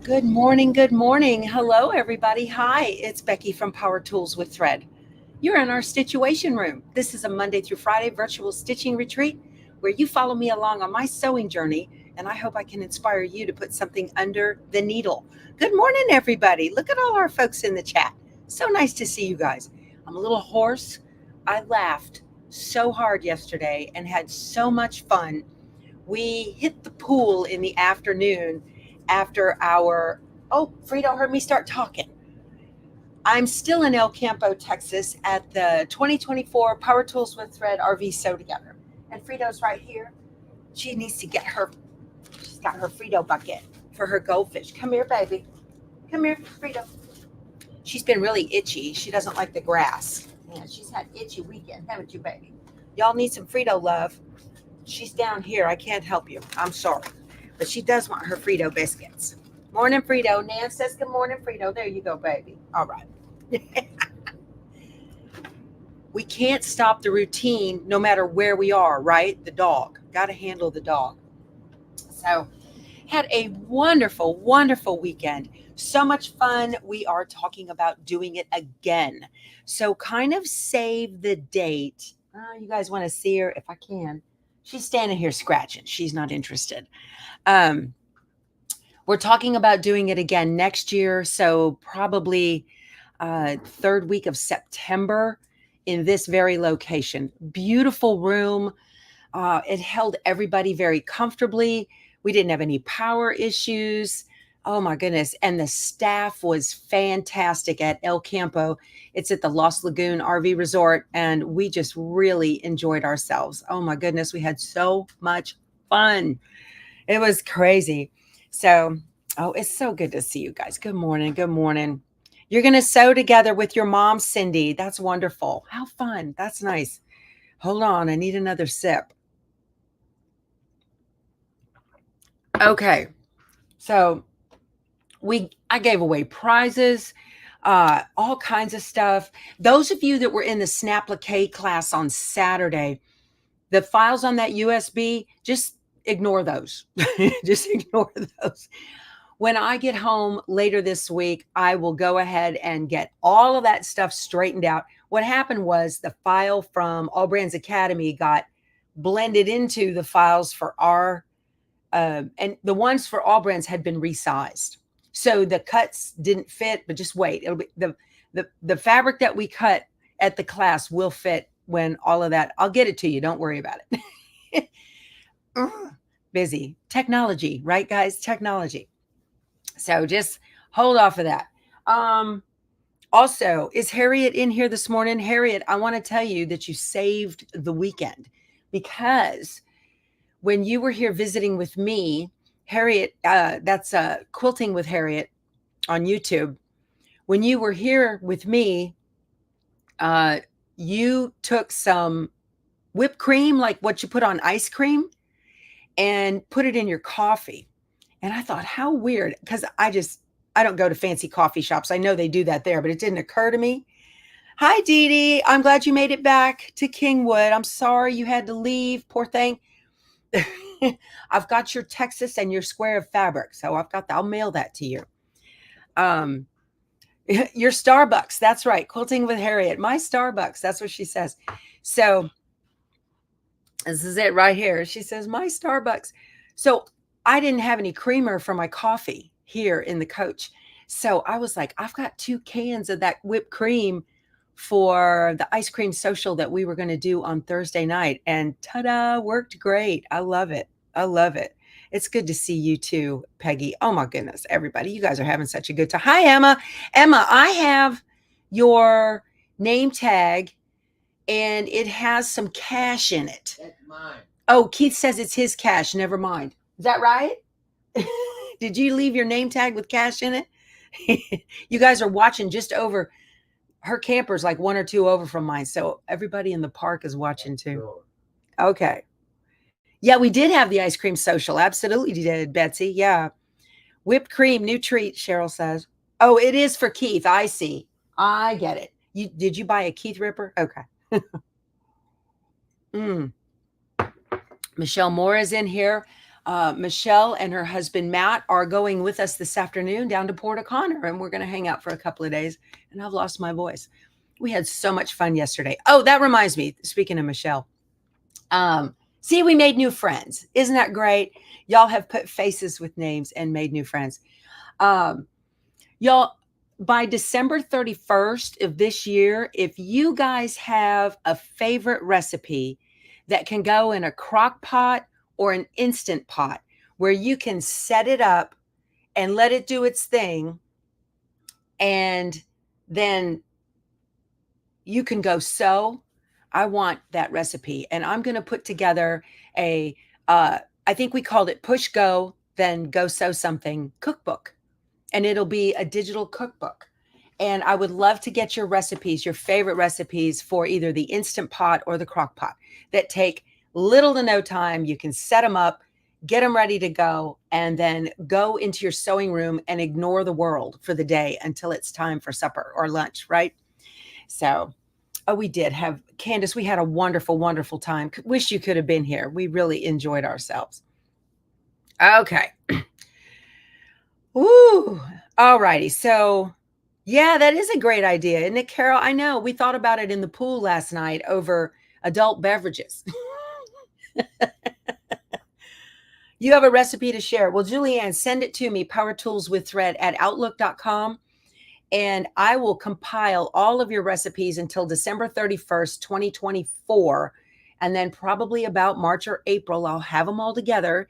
Good morning. Good morning. Hello, everybody. Hi, it's Becky from Power Tools with Thread. You're in our Situation Room. This is a Monday through Friday virtual stitching retreat where you follow me along on my sewing journey, and I hope I can inspire you to put something under the needle. Good morning, everybody. Look at all our folks in the chat. So nice to see you guys. I'm a little hoarse. I laughed so hard yesterday and had so much fun. We hit the pool in the afternoon after our, oh, Frito heard me start talking. I'm still in El Campo, Texas at the 2024 Power Tools with Thread RV Sew Together. And Frito's right here. She needs to get she's got her Frito bucket for her goldfish. Come here, baby. Come here, Frito. She's been really itchy. She doesn't like the grass. Yeah, she's had itchy weekend, haven't you, baby? Y'all need some Frito love. She's down here. I can't help you. I'm sorry. But she does want her Frito biscuits. Morning, Frito. Nan says good morning, Frito. There you go, baby. All right. We can't stop the routine no matter where we are, right? The dog. Got to handle the dog. So, had a wonderful, wonderful weekend. So much fun. We are talking about doing it again. So, kind of save the date. You guys want to see her if I can. She's standing here scratching. She's not interested. We're talking about doing it again next year. So probably third week of September in this very location. Beautiful room. It held everybody very comfortably. We didn't have any power issues. Oh my goodness. And the staff was fantastic at El Campo. It's at the Lagoon RV Resort. And we just really enjoyed ourselves. Oh my goodness. We had so much fun. It was crazy. So, oh, it's so good to see you guys. Good morning. Good morning. You're going to sew together with your mom, Cindy. That's wonderful. How fun. That's nice. Hold on. I need another sip. Okay. So, I gave away prizes, all kinds of stuff. Those of you that were in the Snapplique class on Saturday, the files on that USB, just ignore those. Just ignore those. When I get home later this week, I will go ahead and get all of that stuff straightened out. What happened was the file from All Brands Academy got blended into the files for our, and the ones for All Brands had been resized. So the cuts didn't fit, but just wait. It'll be the fabric that we cut at the class will fit when all of that. I'll get it to you. Don't worry about it. Busy. Technology, right, guys? Technology. So just hold off of that. Also, is Harriet in here this morning? Harriet, I want to tell you that you saved the weekend because when you were here visiting with me, Harriet, that's Quilting with Harriet on YouTube. When you were here with me, you took some whipped cream, like what you put on ice cream, and put it in your coffee. And I thought, how weird, because I don't go to fancy coffee shops. I know they do that there, but it didn't occur to me. Hi, Dee Dee. I'm glad you made it back to Kingwood. I'm sorry you had to leave. Poor thing. I've got your Texas and your square of fabric. So I'll mail that to you. Your Starbucks. That's right. Quilting with Harriet. My Starbucks. That's what she says. So this is it right here. She says, my Starbucks. So I didn't have any creamer for my coffee here in the coach. So I was like, I've got 2 cans of that whipped cream for the ice cream social that we were going to do on Thursday night. And ta-da, worked great. I love it. I love it. It's good to see you too, Peggy. Oh my goodness, everybody. You guys are having such a good time. Hi, Emma. Emma, I have your name tag and it has some cash in it. That's mine. Oh, Keith says it's his cash. Never mind. Is that right? Did you leave your name tag with cash in it? You guys are watching just over. Her camper's like 1 or 2 over from mine. So everybody in the park is watching too. Okay. Yeah, we did have the ice cream social. Absolutely did, Betsy. Yeah. Whipped cream, new treat, Cheryl says. Oh, it is for Keith. I see. I get it. Did you buy a Keith Ripper? Okay. Michelle Moore is in here. Michelle and her husband, Matt, are going with us this afternoon down to Port O'Connor, and we're going to hang out for a couple of days. And I've lost my voice. We had so much fun yesterday. Oh, that reminds me, speaking of Michelle, see, we made new friends. Isn't that great? Y'all have put faces with names and made new friends. Y'all, by December 31st of this year, if you guys have a favorite recipe that can go in a crock pot or an instant pot where you can set it up and let it do its thing, and then you can go sew, I want that recipe. And I'm going to put together I think we called it Push Go, then Go Sew Something cookbook. And it'll be a digital cookbook. And I would love to get your recipes, your favorite recipes for either the Instant Pot or the Crock Pot that take little to no time. You can set them up, get them ready to go, and then go into your sewing room and ignore the world for the day until it's time for supper or lunch, right? So, we did have, Candace, we had a wonderful, wonderful time. Wish you could have been here. We really enjoyed ourselves. Okay. Ooh, all righty. So, yeah, that is a great idea, isn't it, Carol? I know. We thought about it in the pool last night over adult beverages. You have a recipe to share. Well, Julianne, send it to me, powertoolswiththread@outlook.com. And I will compile all of your recipes until December 31st, 2024. And then probably about March or April, I'll have them all together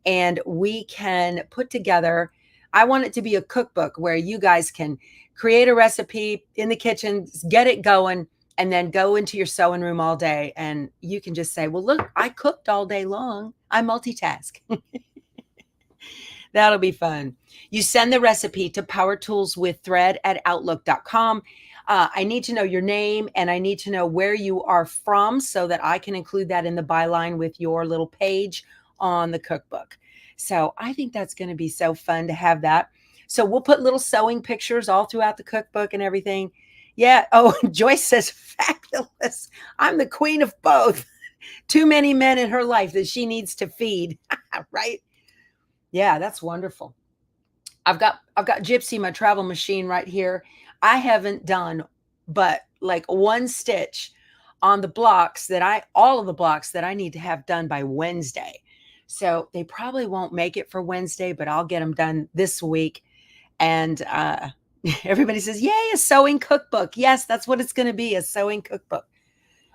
and we can put together. I want it to be a cookbook where you guys can create a recipe in the kitchen, get it going, and then go into your sewing room all day. And you can just say, well, look, I cooked all day long. I multitask. That'll be fun. You send the recipe to powertoolswiththread@outlook.com. I need to know your name and I need to know where you are from so that I can include that in the byline with your little page on the cookbook. So I think that's going to be so fun to have that. So we'll put little sewing pictures all throughout the cookbook and everything. Yeah. Oh, Joyce says, fabulous. I'm the queen of both. Too many men in her life that she needs to feed. Right? Yeah, that's wonderful. I've got Gypsy, my travel machine right here. I haven't done but like one stitch on the blocks all of the blocks that I need to have done by Wednesday. So they probably won't make it for Wednesday, but I'll get them done this week. And everybody says, yay, a sewing cookbook. Yes, that's what it's going to be, a sewing cookbook.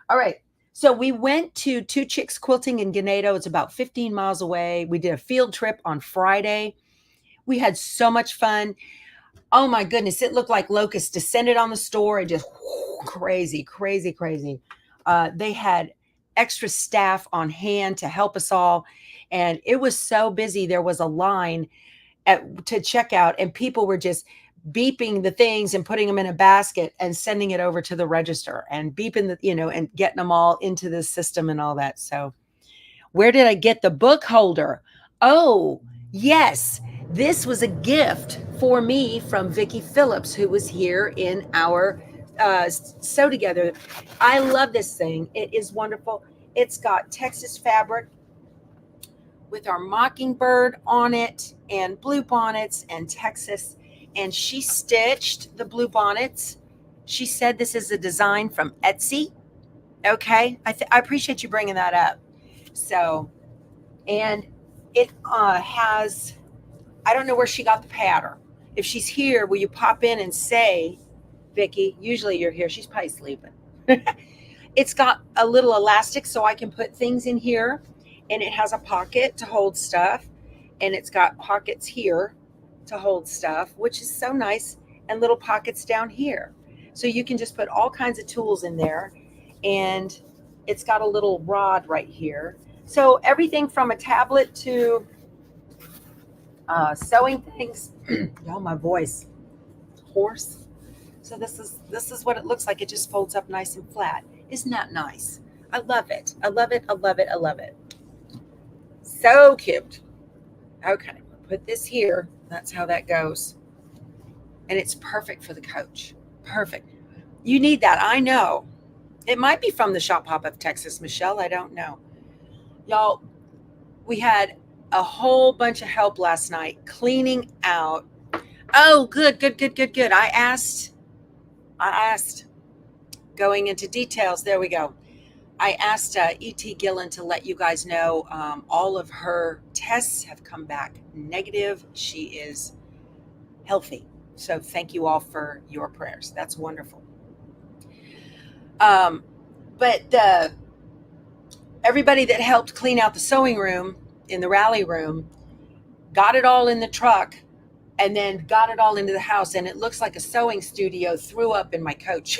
All right. So we went to Two Chicks Quilting in Ganado. It's about 15 miles away. We did a field trip on Friday. We had so much fun. Oh my goodness. It looked like locusts descended on the store and just crazy, crazy, crazy. They had extra staff on hand to help us all. And it was so busy. There was a line to check out and people were just beeping the things and putting them in a basket and sending it over to the register and beeping and getting them all into the system and all that. So where did I get the book holder? Oh, yes. This was a gift for me from Vicki Phillips, who was here in our Sew Together. I love this thing. It is wonderful. It's got Texas fabric with our mockingbird on it and blue bonnets and Texas. And she stitched the blue bonnets. She said this is a design from Etsy. Okay. I appreciate you bringing that up. So, and it has, I don't know where she got the pattern. If she's here, will you pop in and say, Vicki, usually you're here. She's probably sleeping. It's got a little elastic so I can put things in here. And it has a pocket to hold stuff. And it's got pockets here to hold stuff, which is so nice, and little pockets down here. So you can just put all kinds of tools in there. And it's got a little rod right here. So everything from a tablet to sewing things. Y'all, my voice hoarse. So this is what it looks like. It just folds up nice and flat. Isn't that nice? I love it. I love it. I love it. I love it. So cute. Okay, put this here. That's how that goes. And it's perfect for the coach. Perfect. You need that. I know. It might be from the Shop Hop of Texas, Michelle. I don't know. Y'all, we had a whole bunch of help last night cleaning out. Oh, good. I asked, going into details. There we go. I asked E.T. Gillen to let you guys know all of her tests have come back negative. She is healthy. So thank you all for your prayers. That's wonderful. But everybody that helped clean out the sewing room in the rally room got it all in the truck and then got it all into the house. And it looks like a sewing studio threw up in my coach.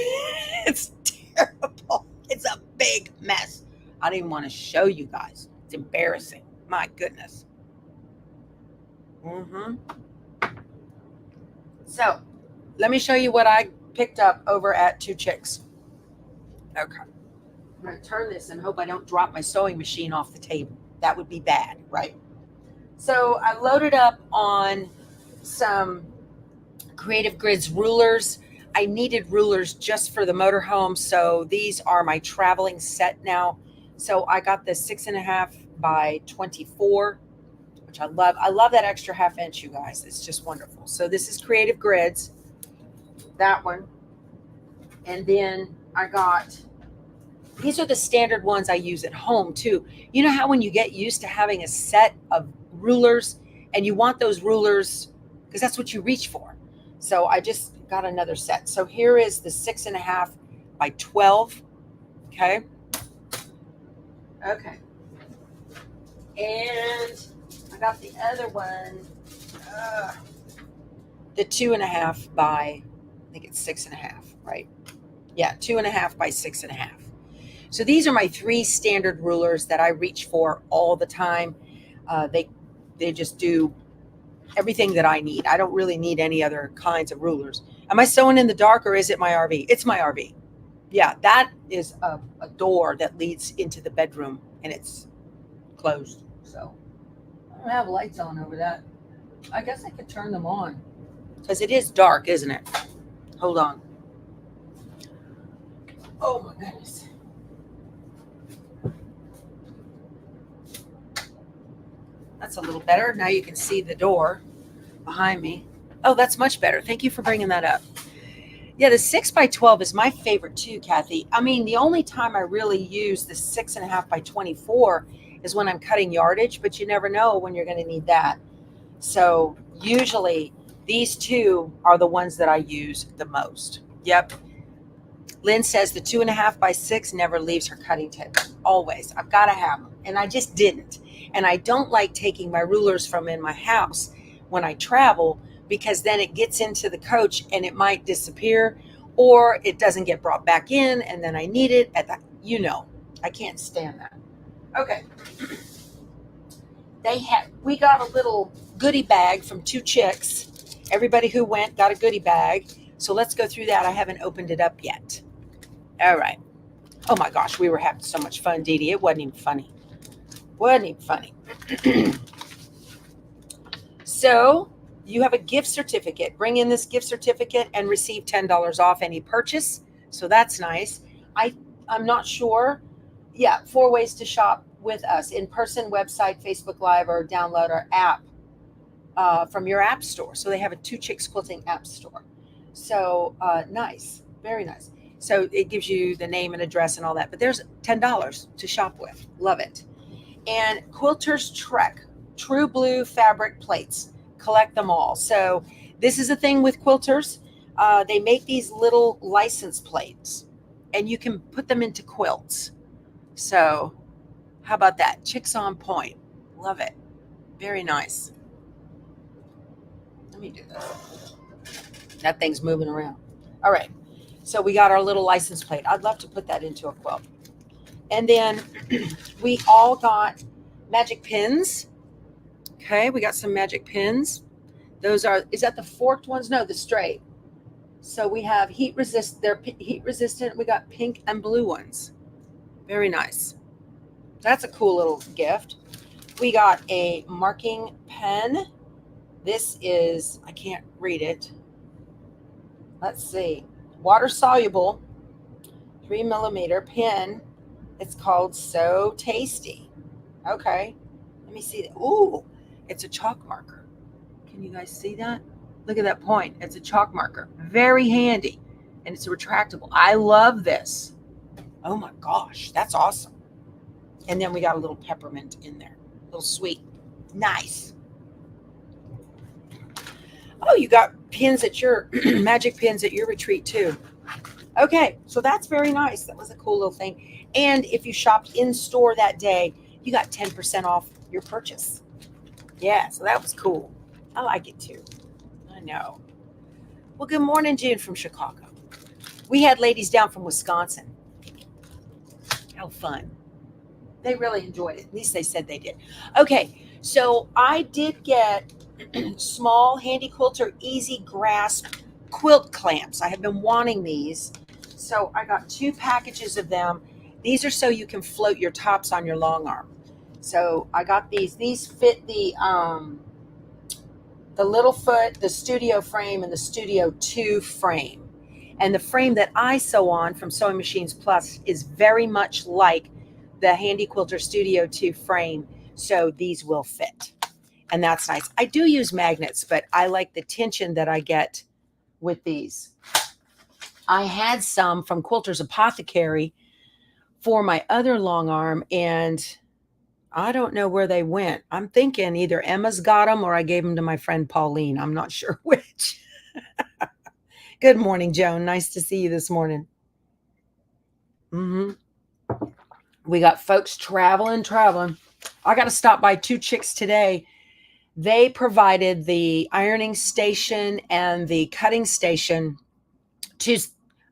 It's terrible. It's a big mess. I don't even want to show you guys. It's embarrassing. My goodness. So let me show you what I picked up over at Two Chicks. Okay. I'm going to turn this and hope I don't drop my sewing machine off the table. That would be bad, right? So I loaded up on some Creative Grids rulers. I needed rulers just for the motorhome, so these are my traveling set now. So I got the 6.5 by 24, which I love. I love that extra ½ inch, you guys. It's just wonderful. So this is Creative Grids, that one. And then I got, these are the standard ones I use at home too. You know how when you get used to having a set of rulers and you want those rulers because that's what you reach for. So I just got another set. So here is the 6.5 by 12. Okay. And I got the other one, the 2.5 by, I think it's 6.5, right? Yeah, 2.5 by 6.5. So these are my 3 standard rulers that I reach for all the time. They just do everything that I need. I don't really need any other kinds of rulers. Am I sewing in the dark or is it my RV? It's my RV. Yeah, that is a door that leads into the bedroom and it's closed. So I don't have lights on over that. I guess I could turn them on because it is dark, isn't it? Hold on. Oh my goodness. That's a little better. Now you can see the door behind me. Oh, that's much better. Thank you for bringing that up. Yeah, the 6 by 12 is my favorite too, Kathy. I mean, the only time I really use the 6.5 by 24 is when I'm cutting yardage, but you never know when you're going to need that. So usually these two are the ones that I use the most. Yep. Lynn says the 2.5 by 6 never leaves her cutting table. Always. I've got to have them. And I just didn't. And I don't like taking my rulers from in my house when I travel because then it gets into the coach and it might disappear or it doesn't get brought back in and then I need it at the, I can't stand that. Okay. We got a little goodie bag from Two Chicks. Everybody who went got a goodie bag. So let's go through that. I haven't opened it up yet. All right. Oh my gosh, we were having so much fun, Dee Dee. It wasn't even funny. So you have a gift certificate. Bring in this gift certificate and receive $10 off any purchase. So that's nice. I'm not sure. Yeah, 4 ways to shop with us: in-person, website, Facebook Live, or download our app from your app store. So they have a Two Chicks Quilting app store. So nice, very nice. So it gives you the name and address and all that. But there's $10 to shop with. Love it. And Quilters Trek, True Blue fabric plates. Collect them all. So this is a thing with quilters. They make these little license plates and you can put them into quilts. So how about that? Chicks on point. Love it. Very nice. Let me do this. That thing's moving around. All right. So we got our little license plate. I'd love to put that into a quilt. And then we all got magic pins. Okay, we got some magic pins. Those are, is that the forked ones? No, the straight. So we have they're heat resistant. We got pink and blue ones. Very nice. That's a cool little gift. We got a marking pen. This is, I can't read it. Let's see. Water soluble, 3mm pen. It's called So Tasty. Okay. Let me see. Ooh, it's a chalk marker. Can you guys see that? Look at that point. It's a chalk marker. Very handy. And it's retractable. I love this. Oh my gosh, that's awesome. And then we got a little peppermint in there. A little sweet. Nice. Oh, you got pins at your magic pins at your retreat too. Okay, so that's very nice. That was a cool little thing. And if you shopped in store that day, you got 10% off your purchase. Yeah, so that was cool. I like it too. I know. Well, good morning, June from Chicago. We had ladies down from Wisconsin. How fun. They really enjoyed it. At least they said they did. Okay, so I did get small handy quilter easy grasp quilt clamps. I have been wanting these. So I got 2 packages of them. These are so you can float your tops on your long arm. So I got these. These fit the Littlefoot, the Studio frame, and the Studio 2 frame. And the frame that I sew on from Sewing Machines Plus is very much like the Handy Quilter Studio 2 frame. So these will fit. And that's nice. I do use magnets, but I like the tension that I get with these. I had some from Quilter's Apothecary for my other long arm, and I don't know where they went. I'm thinking either Emma's got them or I gave them to my friend Pauline. I'm not sure which. Good morning, Joan. Nice to see you this morning. We got folks traveling. I got to stop by 2 Chicks today. They provided the ironing station and the cutting station. 2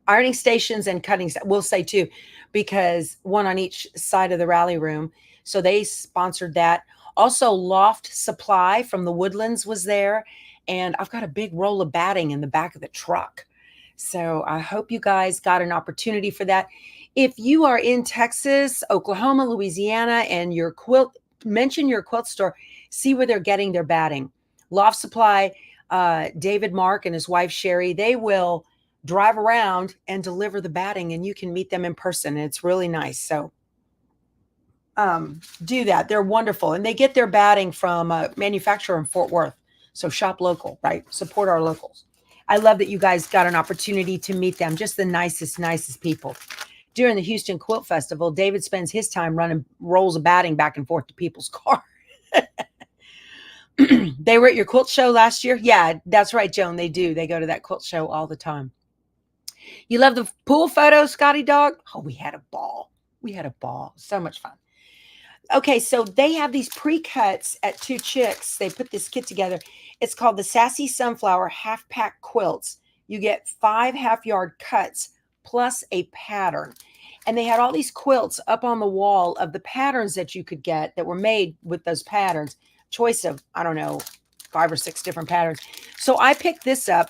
ironing stations and cutting, we'll say 2, because one on each side of the rally room. So they sponsored that. Also, Loft Supply from the Woodlands was there. And I've got a big roll of batting in the back of the truck. So I hope you guys got an opportunity for that. If you are in Texas, Oklahoma, Louisiana, and your quilt, mention your quilt store, see where they're getting their batting. Loft Supply, David Mark and his wife Sherry, they will drive around and deliver the batting, and you can meet them in person. And it's really nice. So do that. They're wonderful. And they get their batting from a manufacturer in Fort Worth. So shop local, right? Support our locals. I love that you guys got an opportunity to meet them. Just the nicest people. During the Houston Quilt Festival, David spends his time running rolls of batting back and forth to people's car. They were at your quilt show last year? Yeah, that's right, Joan. They do. They go to that quilt show all the time. You love the pool photos, Scotty Dog? Oh, we had a ball. So much fun. Okay, so they have these pre-cuts at 2 Chicks. They put this kit together. It's called the Sassy Sunflower Half Pack Quilts. You get 5 half-yard cuts plus a pattern. And they had all these quilts up on the wall of the patterns that you could get that were made with those patterns. Choice of, I don't know, 5 or 6 different patterns. So I picked this up.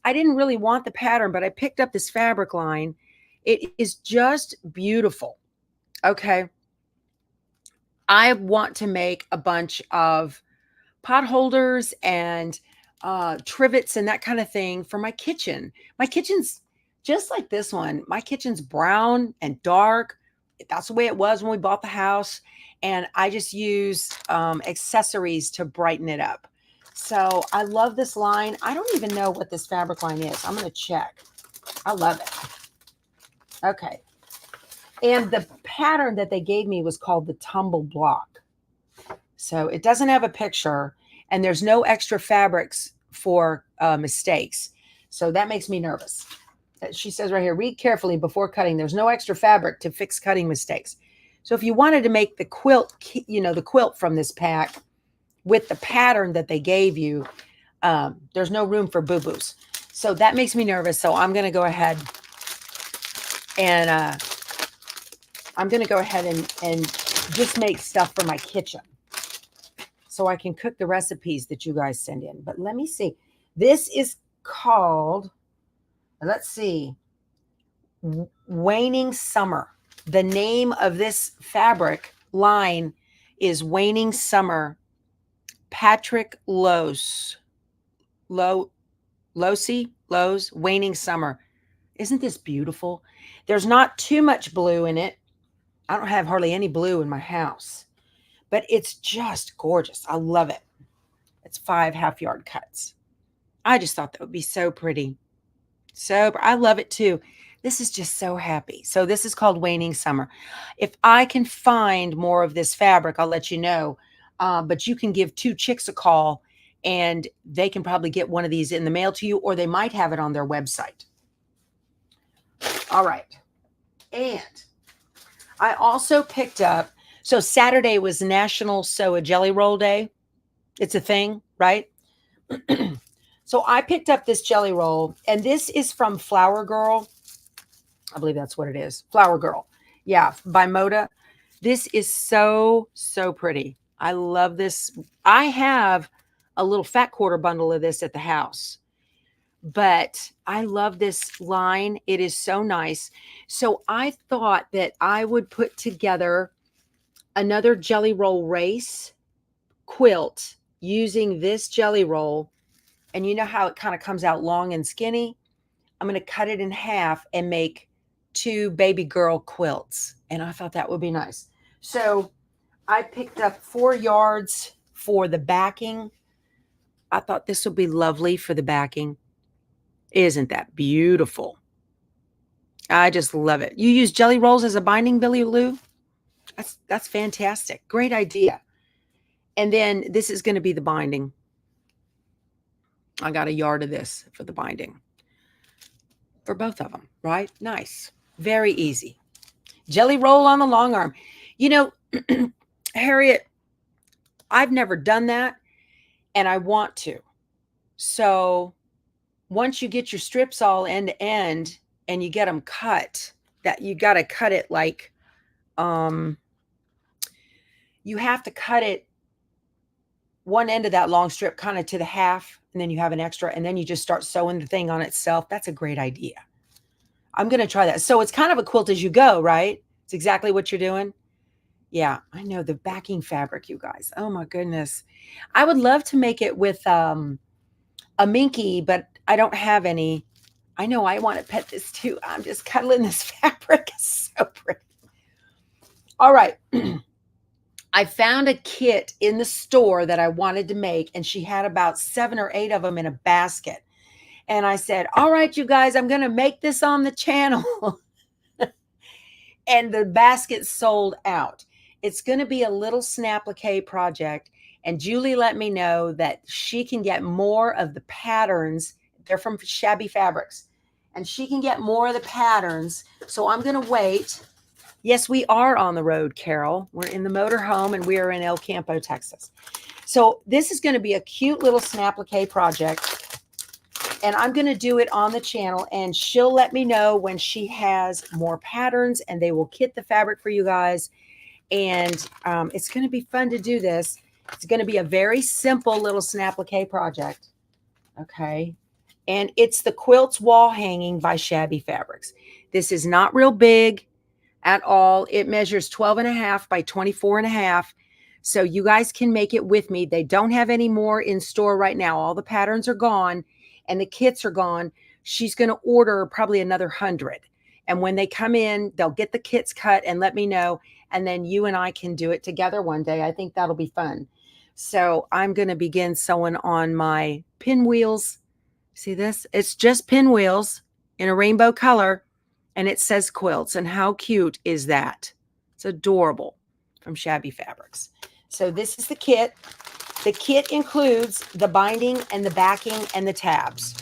I didn't really want the pattern, but I picked up this fabric line. It is just beautiful. Okay. I want to make a bunch of pot holders and trivets and that kind of thing for my kitchen. My kitchen's just like this one. My kitchen's brown and dark. That's the way it was when we bought the house. And I just use accessories to brighten it up. So I love this line. I don't even know what this fabric line is. I'm going to check. I love it. Okay. And the pattern that they gave me was called the tumble block. So it doesn't have a picture, and there's no extra fabrics for mistakes. So that makes me nervous. She says right here, read carefully before cutting. There's no extra fabric to fix cutting mistakes. So if you wanted to make the quilt, the quilt from this pack with the pattern that they gave you, there's no room for boo-boos. So that makes me nervous. So I'm going to go ahead and and just make stuff for my kitchen so I can cook the recipes that you guys send in. But let me see. This is called, let's see, Waning Summer. The name of this fabric line is Waning Summer. Patrick Lowe's, Waning Summer. Isn't this beautiful? There's not too much blue in it. I don't have hardly any blue in my house, but it's just gorgeous. I love it. It's 5 half-yard cuts. I just thought that would be so pretty. So I love it too. This is just so happy. So this is called Waning Summer. If I can find more of this fabric, I'll let you know. But you can give 2 chicks a call and they can probably get one of these in the mail to you, or they might have it on their website. All right. And I also picked up, so Saturday was National Sew a Jelly Roll Day. It's a thing, right? So I picked up this jelly roll, and this is from Flower Girl. I believe that's what it is. Flower Girl. Yeah, by Moda. This is so, so pretty. I love this. I have a little fat quarter bundle of this at the house, but I love this line. It is so nice. So I thought that I would put together another jelly roll race quilt using this jelly roll. And you know how it kind of comes out long and skinny? I'm going to cut it in half and make 2 baby girl quilts. And I thought that would be nice. So I picked up 4 yards for the backing. I thought this would be lovely for the backing. Isn't that beautiful? I just love it. You use jelly rolls as a binding, Billy Lou? That's fantastic. Great idea. And then this is going to be the binding. I got a yard of this for the binding for both of them, right? Nice. Very easy. Jelly roll on the long arm. You know, Harriet, I've never done that, and I want to. So once you get your strips all end to end and you get them cut, that you got to cut it like, you have to cut it one end of that long strip kind of to the half, and then you have an extra, and then you just start sewing the thing on itself. That's a great idea. I'm going to try that. So it's kind of a quilt as you go, right? It's exactly what you're doing. Yeah, I know the backing fabric, you guys. Oh my goodness. I would love to make it with a minky, but I don't have any. I know I want to pet this too. I'm just cuddling this fabric. It's so pretty. All right. I found a kit in the store that I wanted to make, and she had about 7 or 8 of them in a basket. And I said, all right, you guys, I'm going to make this on the channel. And the basket sold out. It's going to be a little snap-a-cake project. And Julie let me know that she can get more of the patterns. They're from Shabby Fabrics. And she can get more of the patterns. So I'm going to wait. Yes, we are on the road, Carol. We're in the motorhome, and we are in El Campo, Texas. So this is going to be a cute little snap-a-cake project. And I'm going to do it on the channel, and she'll let me know when she has more patterns, and they will kit the fabric for you guys. And it's going to be fun to do this. It's going to be a very simple little snap-a-cake project. Okay. And it's the Quilts Wall Hanging by Shabby Fabrics. This is not real big at all. It measures 12.5 by 24.5. So you guys can make it with me. They don't have any more in store right now. All the patterns are gone and the kits are gone. She's going to order probably another 100. And when they come in, they'll get the kits cut and let me know. And then you and I can do it together one day. I think that'll be fun. So I'm going to begin sewing on my pinwheels. See this? It's just pinwheels in a rainbow color. And it says quilts. And how cute is that? It's adorable, from Shabby Fabrics. So this is the kit. The kit includes the binding and the backing and the tabs.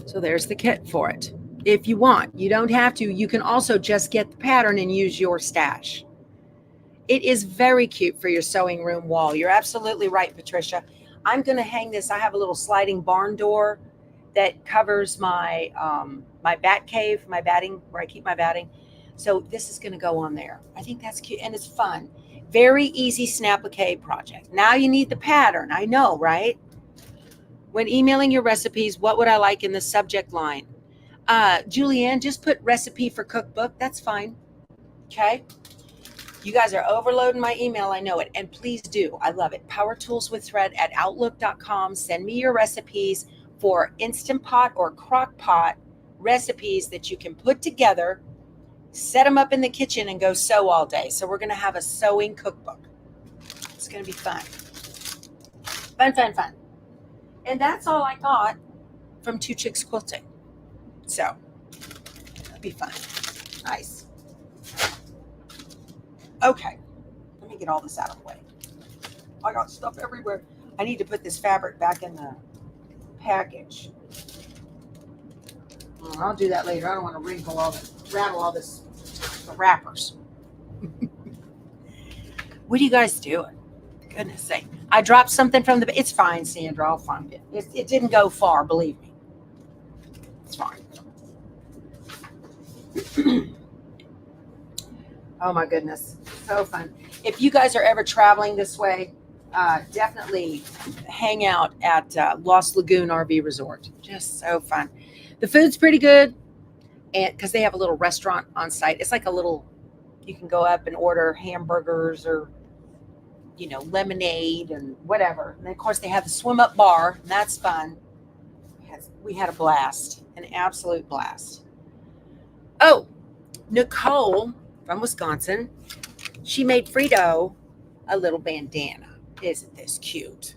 So there's the kit for it. If you want, you don't have to. You can also just get the pattern and use your stash. It is very cute for your sewing room wall. You're absolutely right, Patricia. I'm going to hang this. I have a little sliding barn door that covers my my bat cave, my batting, where I keep my batting. So this is going to go on there. I think that's cute, and it's fun. Very easy snap-a-cake project. Now you need the pattern. I know, right? When emailing your recipes, what would I like in the subject line? Julianne, just put recipe for cookbook. That's fine. Okay. You guys are overloading my email. I know it. And please do. I love it. powertoolswiththread@outlook.com. Send me your recipes for Instant Pot or Crock Pot recipes that you can put together, set them up in the kitchen and go sew all day. So we're going to have a sewing cookbook. It's going to be fun. Fun, fun, fun. And that's all I got from Two Chicks Quilting. So that'll be fun. Nice. Okay. Let me get all this out of the way. I got stuff everywhere. I need to put this fabric back in the package. I'll do that later. I don't want to rattle all this, the wrappers. What are you guys doing? Goodness sake. I dropped something from the, it's fine, Sandra, I'll find it. It didn't go far, believe me. It's fine. Oh my goodness, so fun. If you guys are ever traveling this way, definitely hang out at Lost Lagoon RV Resort. Just so fun. The food's pretty good, and because they have a little restaurant on site. It's like a little, you can go up and order hamburgers or, you know, lemonade and whatever. And of course they have the swim up bar, and that's fun. We had a blast, an absolute blast. Oh, Nicole from Wisconsin, she made Frito a little bandana. Isn't this cute?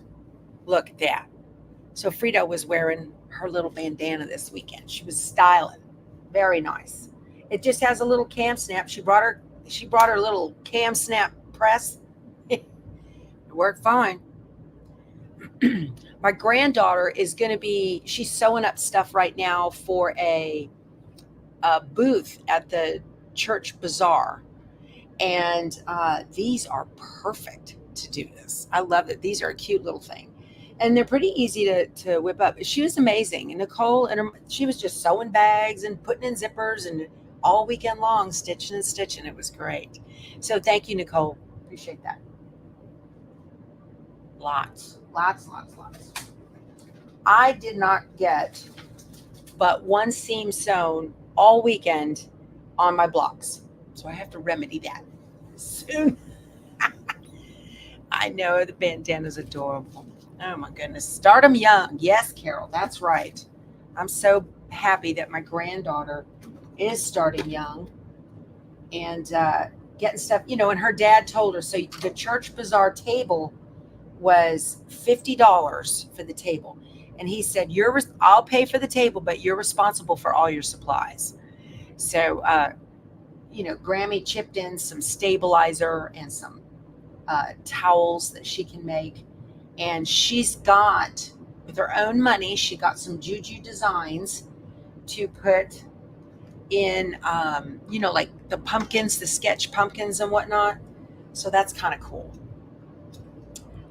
Look at that. So Frito was wearing her little bandana this weekend. She was styling. Very nice. It just has a little cam snap. She brought her little cam snap press. It worked fine. My granddaughter is going to be, she's sewing up stuff right now for a booth at the church bazaar. And these are perfect to do this. I love it. These are a cute little thing. And they're pretty easy to whip up. She was amazing. And Nicole, she was just sewing bags and putting in zippers and all weekend long, stitching and stitching. It was great. So thank you, Nicole. Appreciate that. Lots. I did not get but one seam sewn all weekend on my blocks. So I have to remedy that soon. I know the bandana's adorable. Oh my goodness. Start them young. Yes, Carol, that's right. I'm so happy that my granddaughter is starting young and getting stuff, you know, and her dad told her, so the church bazaar table was $50 for the table. And he said, I'll pay for the table, but you're responsible for all your supplies. So, you know, Grammy chipped in some stabilizer and some towels that she can make. And she's got, with her own money, she got some Juju designs to put in, you know, like the pumpkins, the sketch pumpkins and whatnot. So that's kind of cool.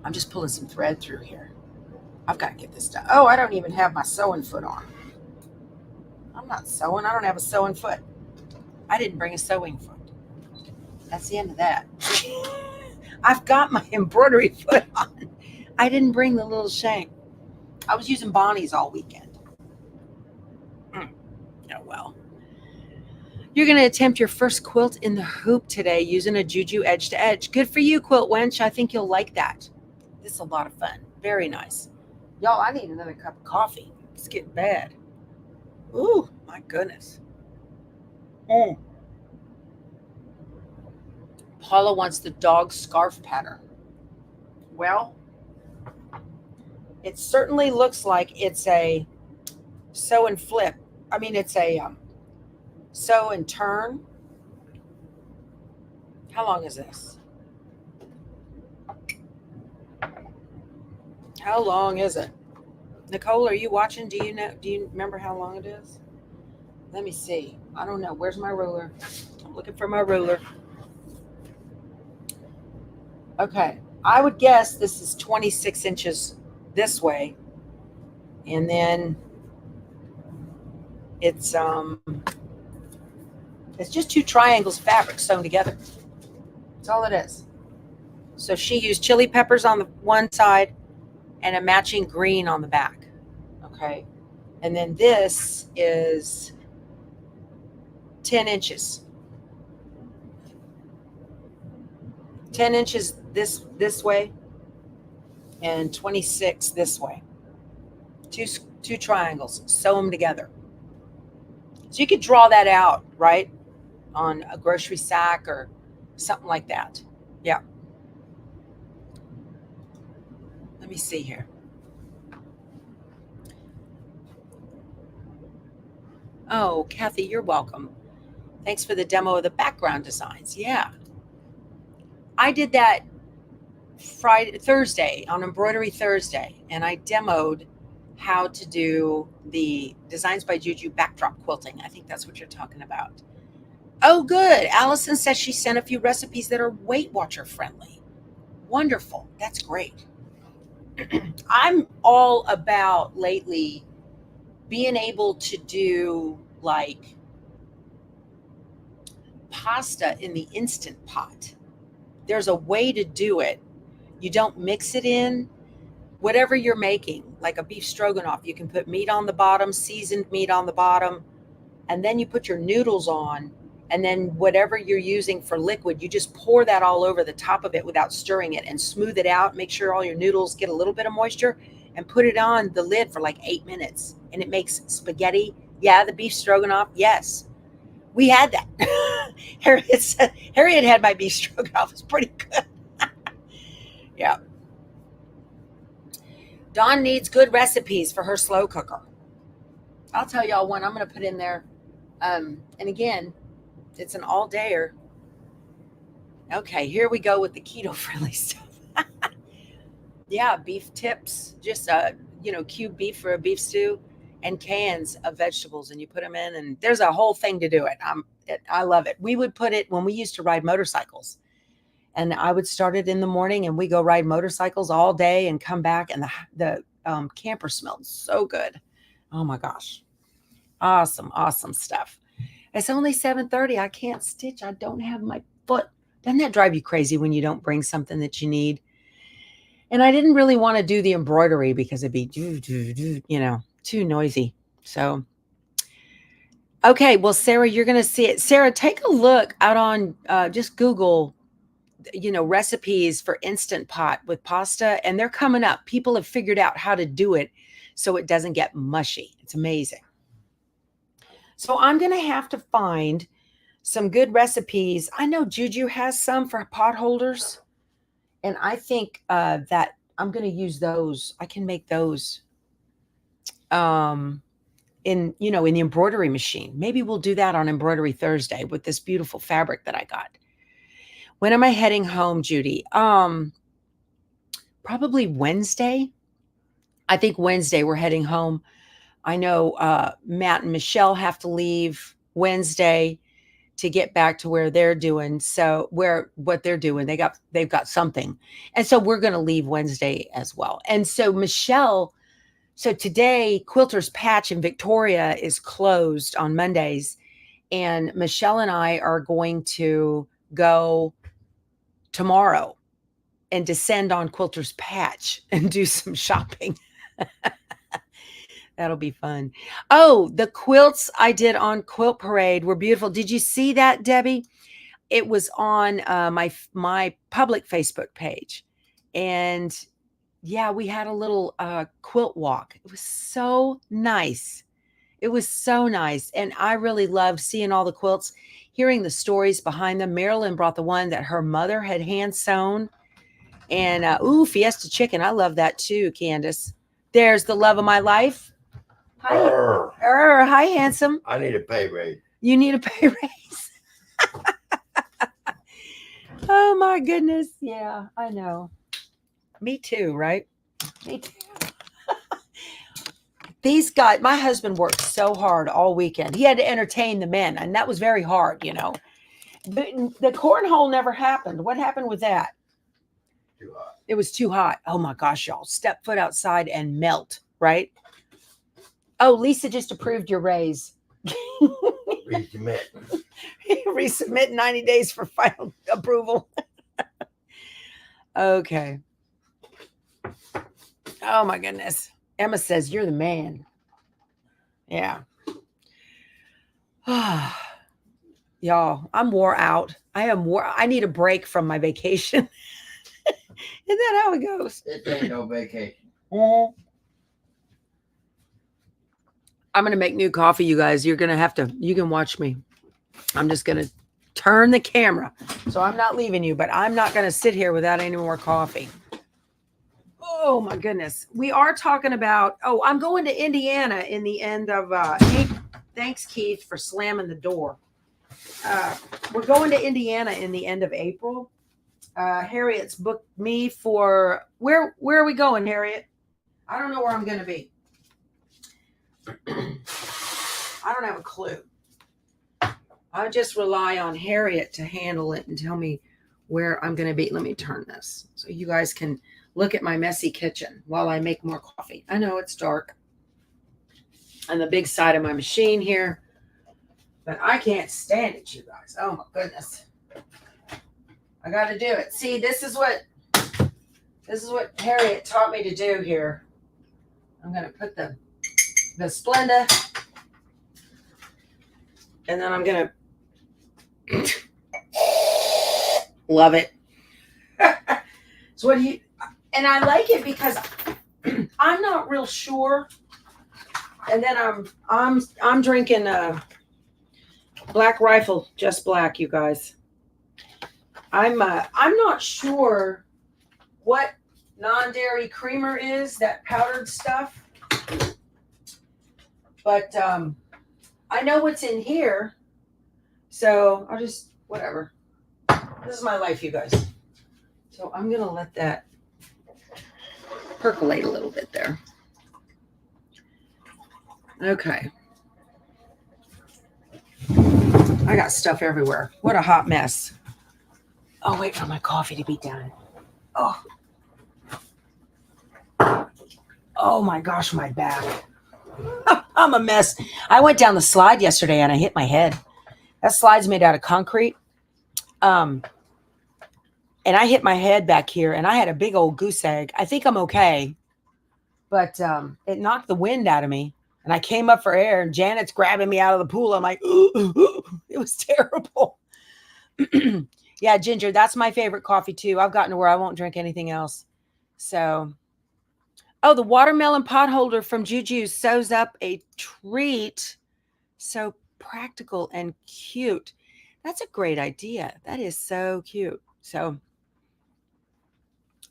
I'm just pulling some thread through here. I've got to get this done. Oh, I don't even have my sewing foot on. I'm not sewing. I don't have a sewing foot. I didn't bring a sewing foot. That's the end of that. I've got my embroidery foot on. I didn't bring the little shank. I was using Bonnie's all weekend. Oh, well. You're going to attempt your first quilt in the hoop today using a Juju edge to edge. Good for you, Quilt Wench. I think you'll like that. This is a lot of fun. Very nice. Y'all, I need another cup of coffee. It's getting bad. Ooh, my goodness. Paula wants the dog scarf pattern. Well, it certainly looks like it's a sew and flip. I mean, it's a sew and turn. How long is this? How long is it? Nicole, are you watching? Do you remember how long it is? Let me see. I don't know. Where's my ruler? I'm looking for my ruler. Okay. I would guess this is 26 inches this way. And then it's just two triangles of fabric sewn together. That's all it is. So she used chili peppers on the one side and a matching green on the back. Okay. And then this is 10 inches. 10 inches this way and 26 this way. Two triangles. Sew them together. So you could draw that out, right? on a grocery sack or something like that. Yeah. Let me see here. Oh, Kathy, you're welcome. Thanks for the demo of the background designs. Yeah. I did that Thursday on Embroidery Thursday, and I demoed how to do the Designs by Juju backdrop quilting. I think that's what you're talking about. Oh, good. Allison says she sent a few recipes that are Weight Watcher friendly. Wonderful. That's great. I'm all about lately being able to do like pasta in the Instant Pot. There's a way to do it. You don't mix it in. Whatever you're making, like a beef stroganoff, you can put meat on the bottom, seasoned meat on the bottom, and then you put your noodles on, and then whatever you're using for liquid, you just pour that all over the top of it without stirring it and smooth it out. Make sure all your noodles get a little bit of moisture and put it on the lid for like 8 minutes, and it makes spaghetti. Yeah, the beef stroganoff. Yes, we had that. Harriet had my beef stroganoff. It's pretty good. Yeah. Dawn needs good recipes for her slow cooker. I'll tell y'all one I'm going to put in there. And again, it's an all-dayer. Okay, here we go with the keto-friendly stuff. Yeah, beef tips, just cubed beef for a beef stew, and cans of vegetables, and you put them in, and there's a whole thing to do it. I love it. We would put it when we used to ride motorcycles, and I would start it in the morning, and we go ride motorcycles all day and come back, and the camper smelled so good. Oh my gosh, awesome stuff. It's only 7:30. I can't stitch. I don't have my foot. Doesn't that drive you crazy when you don't bring something that you need? And I didn't really want to do the embroidery because it'd be, too noisy. So, okay. Well, Sarah, you're going to see it. Sarah, take a look out on, just Google, recipes for Instant Pot with pasta, and they're coming up. People have figured out how to do it so it doesn't get mushy. It's amazing. So I'm going to have to find some good recipes. I know Juju has some for pot holders, and I think that I'm going to use those. I can make those in the embroidery machine. Maybe we'll do that on Embroidery Thursday with this beautiful fabric that I got. When am I heading home, Judy? Probably Wednesday. I think Wednesday we're heading home. I know Matt and Michelle have to leave Wednesday to get back to where they're doing. So what they're doing, they've got something. And so we're going to leave Wednesday as well. And so so today Quilter's Patch in Victoria is closed on Mondays. And Michelle and I are going to go tomorrow and descend on Quilter's Patch and do some shopping. That'll be fun. Oh, the quilts I did on Quilt Parade were beautiful. Did you see that, Debbie? It was on my public Facebook page. And yeah, we had a little quilt walk. It was so nice. It was so nice. And I really loved seeing all the quilts, hearing the stories behind them. Marilyn brought the one that her mother had hand sewn. And Fiesta Chicken. I love that too, Candace. There's the love of my life. Hi. Hi, handsome. I need a pay raise. You need a pay raise. Oh my goodness. Yeah, I know. Me too, right? Me too. These guys, my husband worked so hard all weekend. He had to entertain the men, and that was very hard, The cornhole never happened. What happened with that? Too hot. It was too hot. Oh my gosh, y'all. Step foot outside and melt, right? Oh, Lisa just approved your raise. Resubmit. Resubmit 90 days for final approval. Okay. Oh my goodness. Emma says, you're the man. Yeah. Y'all, I'm wore out. I need a break from my vacation. Isn't that how it goes? It ain't no vacation. I'm going to make new coffee, you guys. You can watch me. I'm just going to turn the camera. So I'm not leaving you, but I'm not going to sit here without any more coffee. Oh my goodness. We are talking about, I'm going to Indiana in the end of April. Thanks, Keith, for slamming the door. We're going to Indiana in the end of April. Harriet's booked me for, where are we going, Harriet? I don't know where I'm going to be. I don't have a clue. I just rely on Harriet to handle it and tell me where I'm going to be. Let me turn this so you guys can look at my messy kitchen while I make more coffee. I know it's dark on the big side of my machine here, but I can't stand it, you guys. Oh my goodness. I got to do it. See, this is what Harriet taught me to do here. I'm going to put the Splenda, and then I'm going to love it. So what do you, and I like it because I'm not real sure. And then I'm drinking Black Rifle, just black, you guys. I'm not sure what non-dairy creamer is, that powdered stuff. But I know what's in here. So I'll just, whatever. This is my life, you guys. So I'm going to let that percolate a little bit there. Okay. I got stuff everywhere. What a hot mess. I'll wait for my coffee to be done. Oh my gosh, my back. I'm a mess. I went down the slide yesterday and I hit my head. That slide's made out of concrete. And I hit my head back here and I had a big old goose egg. I think I'm okay. But it knocked the wind out of me. And I came up for air and Janet's grabbing me out of the pool. I'm like, it was terrible. Yeah, Ginger, that's my favorite coffee too. I've gotten to where I won't drink anything else. So, the watermelon pot holder from Juju sews up a treat. So practical and cute. That's a great idea. That is so cute. So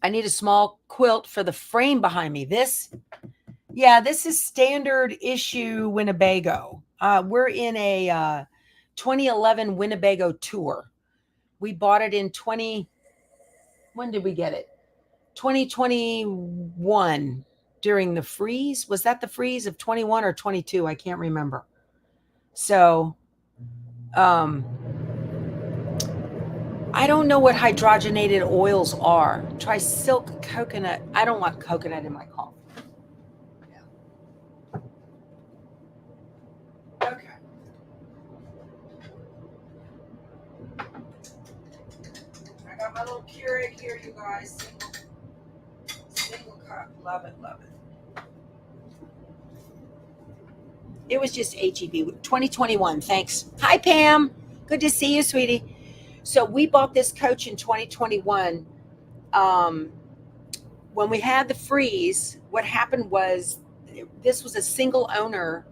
I need a small quilt for the frame behind me. This is standard issue Winnebago. We're in a 2011 Winnebago tour. We bought it in when did we get it? 2021 during the freeze. Was that the freeze of 21 or 22? I can't remember. So, I don't know what hydrogenated oils are. Try silk coconut. I don't want coconut in my coffee. Yeah. Okay. I got my little Keurig here, you guys. Single cup. Love it, love it. It was just HEB 2021. Thanks. Hi, Pam. Good to see you, sweetie. So we bought this coach in 2021. When we had the freeze, what happened was this was a single owner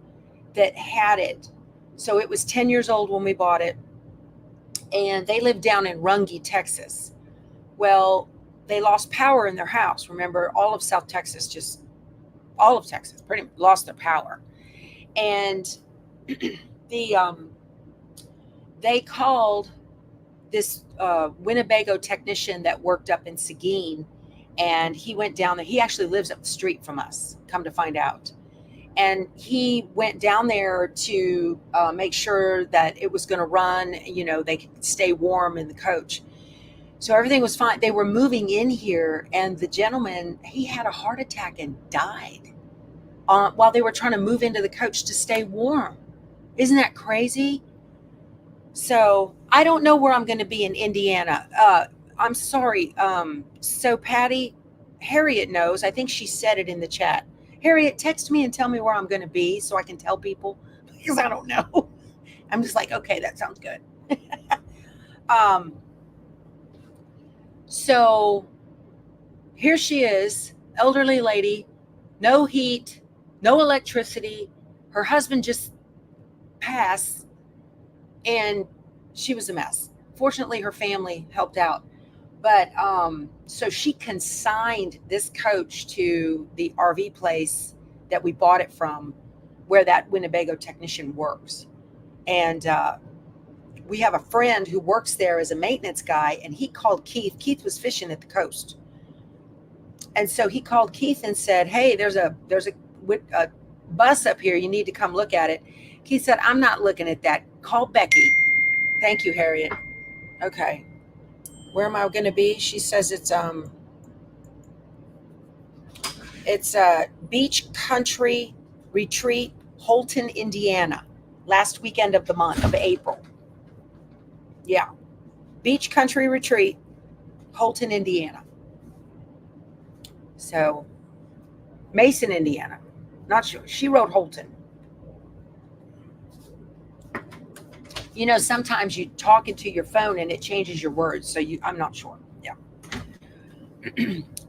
that had it. So it was 10 years old when we bought it. And they lived down in Runge, Texas. Well, they lost power in their house. Remember, all of Texas pretty much lost their power. And they called this Winnebago technician that worked up in Seguin, and he went down there. He actually lives up the street from us, come to find out. And he went down there to make sure that it was going to run, they could stay warm in the coach. So everything was fine. They were moving in here, and the gentleman, he had a heart attack and died while they were trying to move into the coach to stay warm. Isn't that crazy? So I don't know where I'm going to be in Indiana. I'm sorry. So Patty, Harriet knows. I think she said it in the chat. Harriet, text me and tell me where I'm going to be so I can tell people, because I don't know. I'm just like, okay, that sounds good. So here she is, elderly lady, no heat, no electricity. Her husband just passed, and she was a mess. Fortunately, her family helped out. But so she consigned this coach to the RV place that we bought it from, where that Winnebago technician works. And we have a friend who works there as a maintenance guy, and he called Keith. Keith was fishing at the coast. And so he called Keith and said, hey, there's a bus up here. You need to come look at it. Keith said, I'm not looking at that. Call Becky. Thank you, Harriet. Okay. Where am I going to be? She says it's Beach Country Retreat, Holton, Indiana, last weekend of the month of April. Yeah. Beach Country Retreat, Holton, Indiana. So Mason, Indiana. Not sure. She wrote Holton. You know, sometimes you talk into your phone and it changes your words. So I'm not sure. Yeah.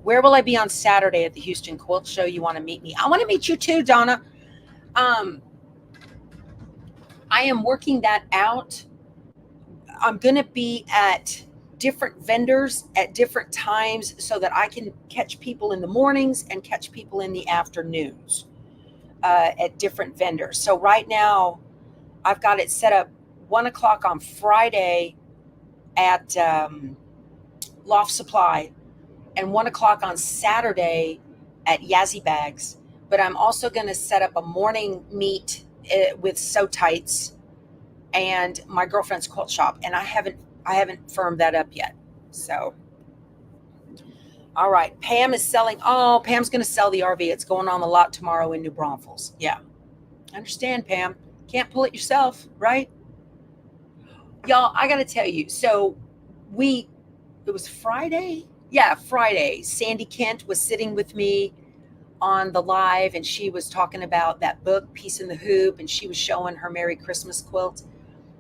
Where will I be on Saturday at the Houston Quilt Show? You want to meet me? I want to meet you too, Donna. I am working that out. I'm going to be at different vendors at different times so that I can catch people in the mornings and catch people in the afternoons at different vendors. So right now I've got it set up 1 o'clock on Friday at Loft Supply and 1 o'clock on Saturday at Yazzie Bags. But I'm also going to set up a morning meet with Sew Tights and my girlfriend's quilt shop, and I haven't firmed that up yet. So, all right, Pam is selling. Oh, Pam's going to sell the RV. It's going on the lot tomorrow in New Braunfels. Yeah, I understand, Pam. Can't pull it yourself, right? Y'all, I got to tell you. So it was Friday. Yeah, Friday. Sandy Kent was sitting with me on the live, and she was talking about that book, Peace in the Hoop, and she was showing her Merry Christmas quilt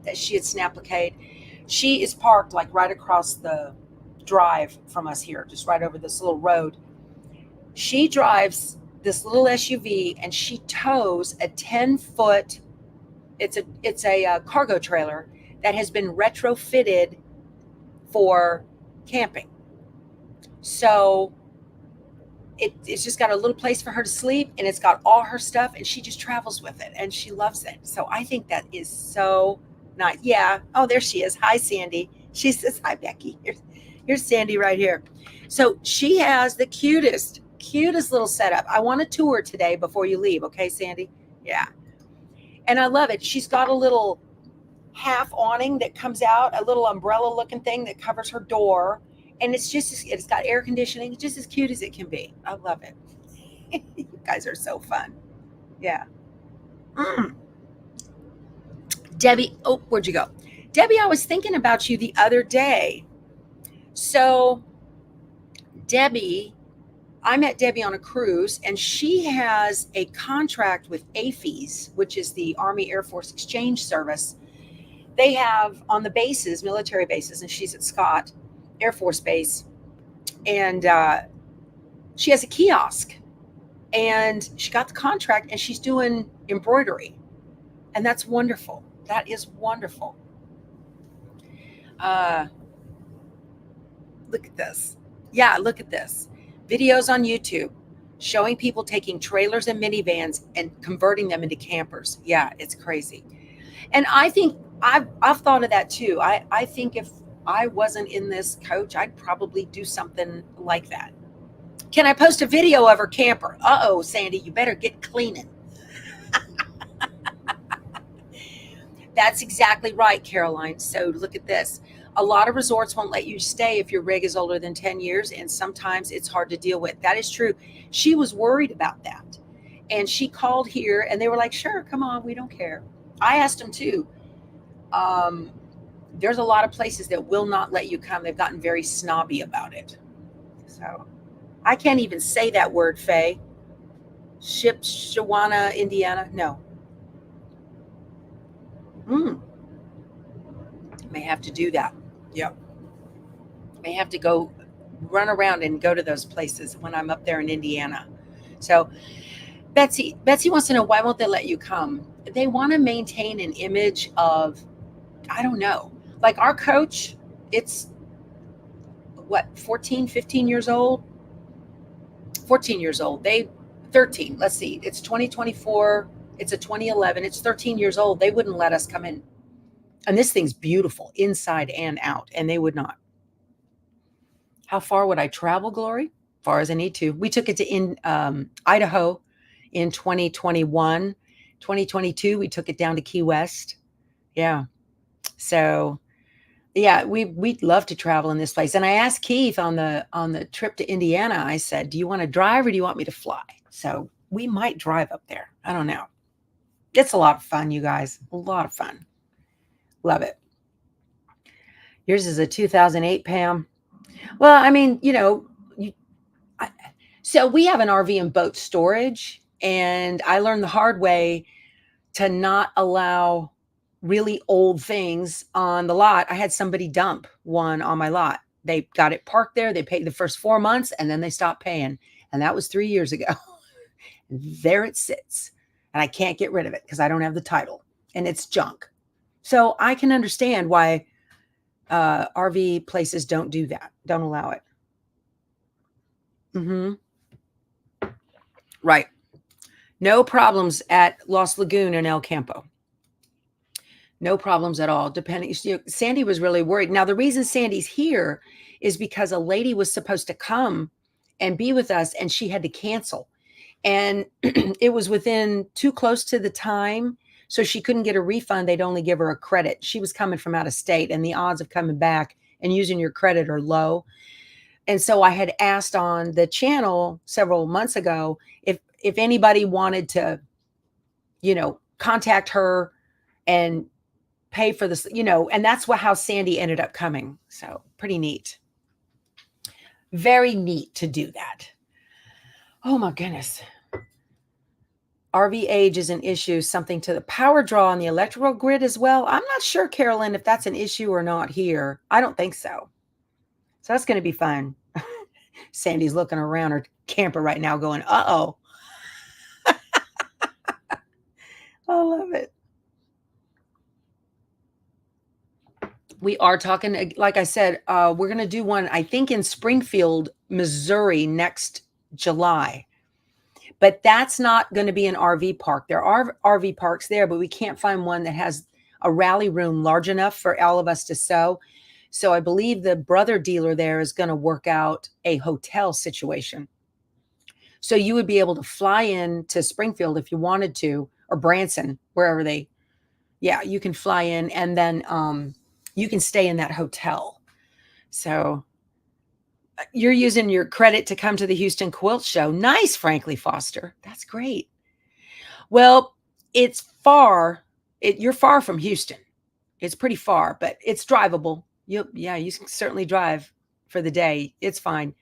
that she had snap-plaqued. She is parked like right across the drive from us here, just right over this little road. She drives this little SUV and she tows a 10-foot, it's a cargo trailer that has been retrofitted for camping. So it's just got a little place for her to sleep, and it's got all her stuff, and she just travels with it, and she loves it. So I think that is so nice. Yeah. Oh, there she is. Hi, Sandy. She says, hi, Becky. Here's Sandy right here. So she has the cutest little setup. I want to tour today before you leave. Okay, Sandy? Yeah. And I love it. She's got a little half awning that comes out, a little umbrella looking thing that covers her door. And it's got air conditioning. It's just as cute as it can be. I love it. You guys are so fun. Yeah. Debbie, oh, where'd you go? Debbie, I was thinking about you the other day. So Debbie, I met Debbie on a cruise, and she has a contract with AFES, which is the Army Air Force Exchange Service. They have on the bases, military bases, and she's at Scott Air Force Base, and she has a kiosk, and she got the contract, and she's doing embroidery, and that's wonderful. That is wonderful. Look at this. Yeah, look at this. Videos on YouTube showing people taking trailers and minivans and converting them into campers. Yeah, it's crazy. And I think I've thought of that too. I think if I wasn't in this coach, I'd probably do something like that. Can I post a video of her camper? Uh-oh, Sandy, you better get cleaning. That's exactly right, Caroline. So look at this. A lot of resorts won't let you stay if your rig is older than 10 years, and sometimes it's hard to deal with. That is true. She was worried about that, and she called here, and they were like, sure, come on, we don't care. I asked them too. There's a lot of places that will not let you come. They've gotten very snobby about it. So I can't even say that word, Faye. Shipshewana, Indiana. No. May have to do that. Yep. May have to go run around and go to those places when I'm up there in Indiana. So Betsy wants to know, why won't they let you come? They want to maintain an image of, I don't know. Like our coach, it's what, 14, 15 years old? 14 years old. 13. Let's see. It's 2024. It's a 2011. It's 13 years old. They wouldn't let us come in. And this thing's beautiful inside and out, and they would not. How far would I travel, Glory? Far as I need to. We took it to Idaho in 2021. 2022, we took it down to Key West. Yeah. So yeah, we'd love to travel in this place. And I asked Keith on the trip to Indiana, I said, do you want to drive or do you want me to fly? So we might drive up there. I don't know. It's a lot of fun, you guys. A lot of fun. Love it. Yours is a 2008, Pam. Well, I mean, so we have an RV and boat storage, and I learned the hard way to not allow really old things on the lot. I had somebody dump one on my lot. They got it parked there. They paid the first 4 months and then they stopped paying. And that was 3 years ago. There it sits. And I can't get rid of it because I don't have the title and it's junk. So I can understand why RV places don't do that. Don't allow it. Right. No problems at Los Lagoon and El Campo. No problems at all. Depending, Sandy was really worried. Now, the reason Sandy's here is because a lady was supposed to come and be with us and she had to cancel. And it was within too close to the time. So she couldn't get a refund. They'd only give her a credit. She was coming from out of state and the odds of coming back and using your credit are low. And so I had asked on the channel several months ago if anybody wanted to, contact her and pay for this, and that's how Sandy ended up coming. So pretty neat. Very neat to do that. Oh my goodness. RV age is an issue, something to the power draw on the electrical grid as well. I'm not sure, Carolyn, if that's an issue or not here. I don't think so. So that's going to be fun. Sandy's looking around her camper right now going, uh-oh. I love it. We are talking, like I said, we're going to do one, I think, in Springfield, Missouri next July. But that's not going to be an RV park. There are RV parks there, but we can't find one that has a rally room large enough for all of us to sew. So I believe the brother dealer there is going to work out a hotel situation. So you would be able to fly in to Springfield if you wanted to, or Branson, wherever you can fly in and then you can stay in that hotel. So you're using your credit to come to the Houston Quilt Show. Nice, Frankly Foster. That's great. Well, it's far. You're far from Houston. It's pretty far, but it's drivable. You can certainly drive for the day. It's fine.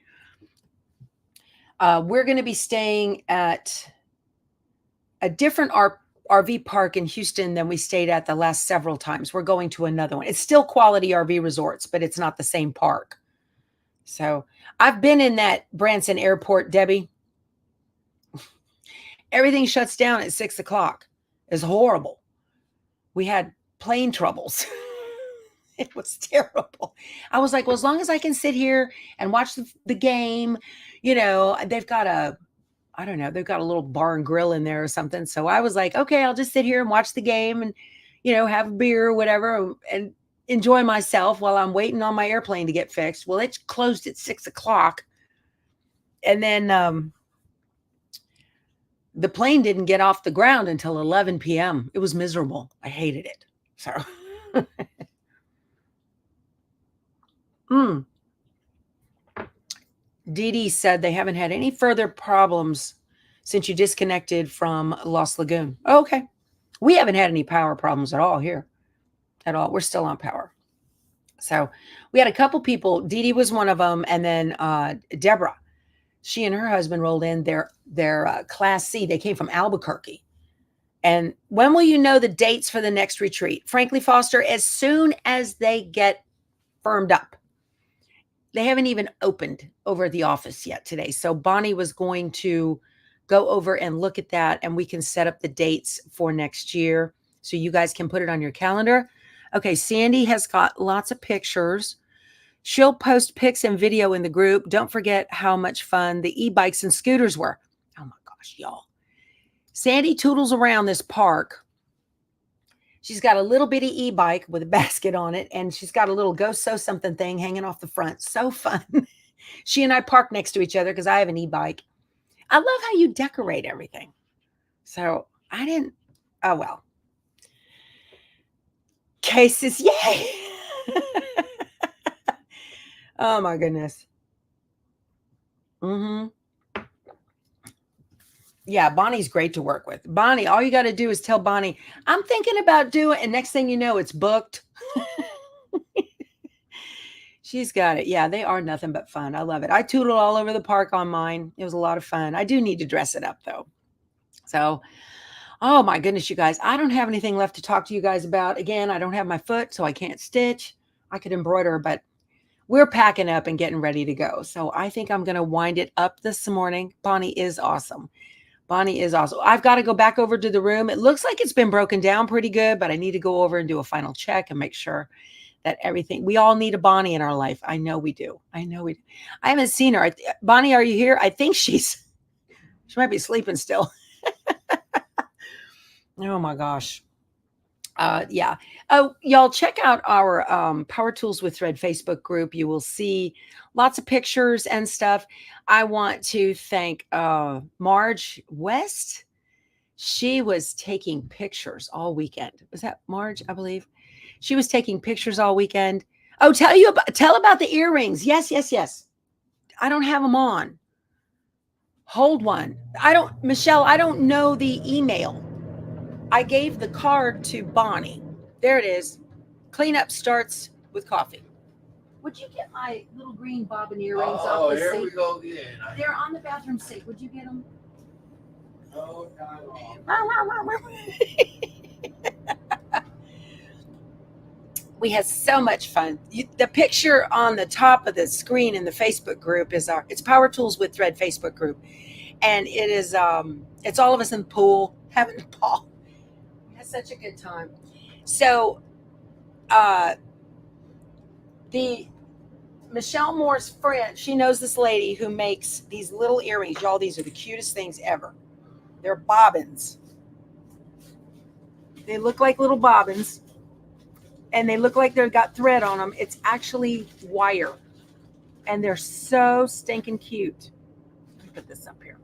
We're going to be staying at a different RV park in Houston than we stayed at the last several times. We're going to another one. It's still quality RV resorts, but it's not the same park. So I've been in that Branson airport, Debbie. Everything shuts down at 6 o'clock. It's horrible. We had plane troubles. It was terrible. I was like, well, as long as I can sit here and watch the game, they've got a little bar and grill in there or something. So I was like, okay, I'll just sit here and watch the game and, have a beer or whatever and enjoy myself while I'm waiting on my airplane to get fixed. Well, it closed at 6 o'clock. And then the plane didn't get off the ground until 11 p.m. It was miserable. I hated it. So Dee Dee said they haven't had any further problems since you disconnected from Los Lagoon. Oh, okay. We haven't had any power problems at all here. At all. We're still on power. So we had a couple people. Dee Dee was one of them. And then Deborah, she and her husband rolled in their Class C. They came from Albuquerque. And when will you know the dates for the next retreat? Frankly, Foster, as soon as they get firmed up. They haven't even opened over at the office yet today. So Bonnie was going to go over and look at that, and we can set up the dates for next year so you guys can put it on your calendar. Okay, Sandy has got lots of pictures. She'll post pics and video in the group. Don't forget how much fun the e-bikes and scooters were. Oh my gosh, y'all. Sandy toodles around this park. She's got a little bitty e-bike with a basket on it, and she's got a little go sew something thing hanging off the front. So fun. She and I park next to each other because I have an e-bike. I love how you decorate everything. So I didn't, oh well. Cases, yay. Oh my goodness. Yeah, Bonnie's great to work with. Bonnie, all you got to do is tell Bonnie, I'm thinking about doing, and next thing you know, it's booked. She's got it. Yeah, they are nothing but fun. I love it. I tootled all over the park on mine. It was a lot of fun. I do need to dress it up though. So, oh my goodness, you guys, I don't have anything left to talk to you guys about. Again, I don't have my foot, so I can't stitch. I could embroider, but we're packing up and getting ready to go. So I think I'm going to wind it up this morning. Bonnie is awesome. Bonnie is awesome. I've got to go back over to the room. It looks like it's been broken down pretty good, but I need to go over and do a final check and make sure that everything, we all need a Bonnie in our life. I know we do. I know we do. I haven't seen her. Bonnie, are you here? I think she might be sleeping still. Oh my gosh. Yeah. Oh, y'all check out our Power Tools with Thread Facebook group. You will see lots of pictures and stuff. I want to thank Marge West. She was taking pictures all weekend. Was that Marge? I believe she was taking pictures all weekend. Oh, tell about the earrings. Yes. I don't have them on. Hold one. Michelle, I don't know the email. I gave the card to Bonnie. There it is. Cleanup starts with coffee. Would you get my little green bobbin earrings off the sink? Oh, here we go again. They're on the bathroom sink. Would you get them? No, not at all. We had so much fun. The picture on the top of the screen in the Facebook group is it's Power Tools with Thread Facebook group. And it is it's all of us in the pool having a ball. We had such a good time. So the Michelle Moore's friend, she knows this lady who makes these little earrings. Y'all, these are the cutest things ever. They're bobbins. They look like little bobbins. And they look like they've got thread on them. It's actually wire. And they're so stinking cute. Let me put this up here.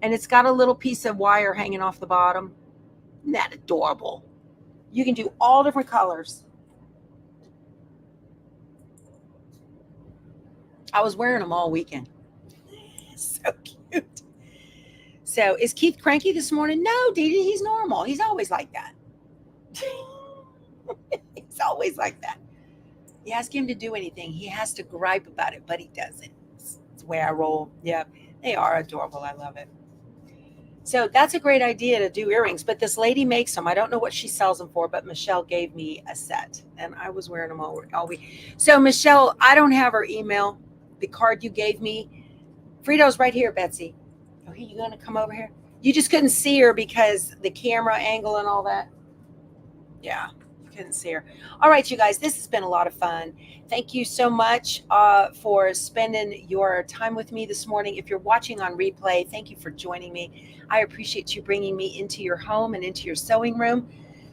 And it's got a little piece of wire hanging off the bottom. Isn't that adorable? You can do all different colors. I was wearing them all weekend. So cute. So is Keith cranky this morning? No, Dee Dee, he's normal. He's always like that. He's always like that. You ask him to do anything, he has to gripe about it, but he doesn't. It's the way I roll. Yeah, they are adorable. I love it. So that's a great idea to do earrings, but this lady makes them. I don't know what she sells them for, but Michelle gave me a set, and I was wearing them all week. So Michelle, I don't have her email. The card you gave me, Frito's right here, Betsy. Okay, you gonna come over here? You just couldn't see her because the camera angle and all that. Yeah, you couldn't see her. All right, you guys, this has been a lot of fun. Thank you so much for spending your time with me this morning. If you're watching on replay, thank you for joining me. I appreciate you bringing me into your home and into your sewing room.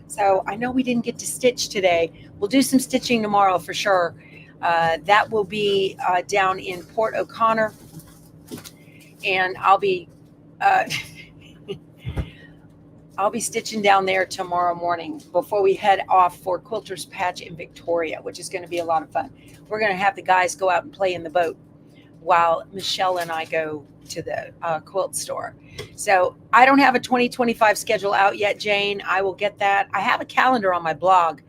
So I know we didn't get to stitch today. We'll do some stitching tomorrow for sure. That will be down in Port O'Connor. And I'll be stitching down there tomorrow morning before we head off for Quilter's Patch in Victoria, which is going to be a lot of fun. We're going to have the guys go out and play in the boat while Michelle and I go to the quilt store. So I don't have a 2025 schedule out yet, Jane. I will get that. I have a calendar on my blog,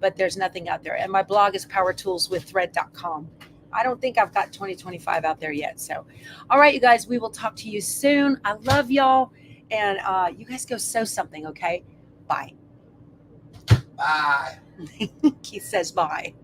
but there's nothing out there. And my blog is powertoolswiththread.com. I don't think I've got 2025 out there yet. So, all right, you guys, we will talk to you soon. I love y'all. And you guys go sew something, okay? Bye. Bye. Keith says bye.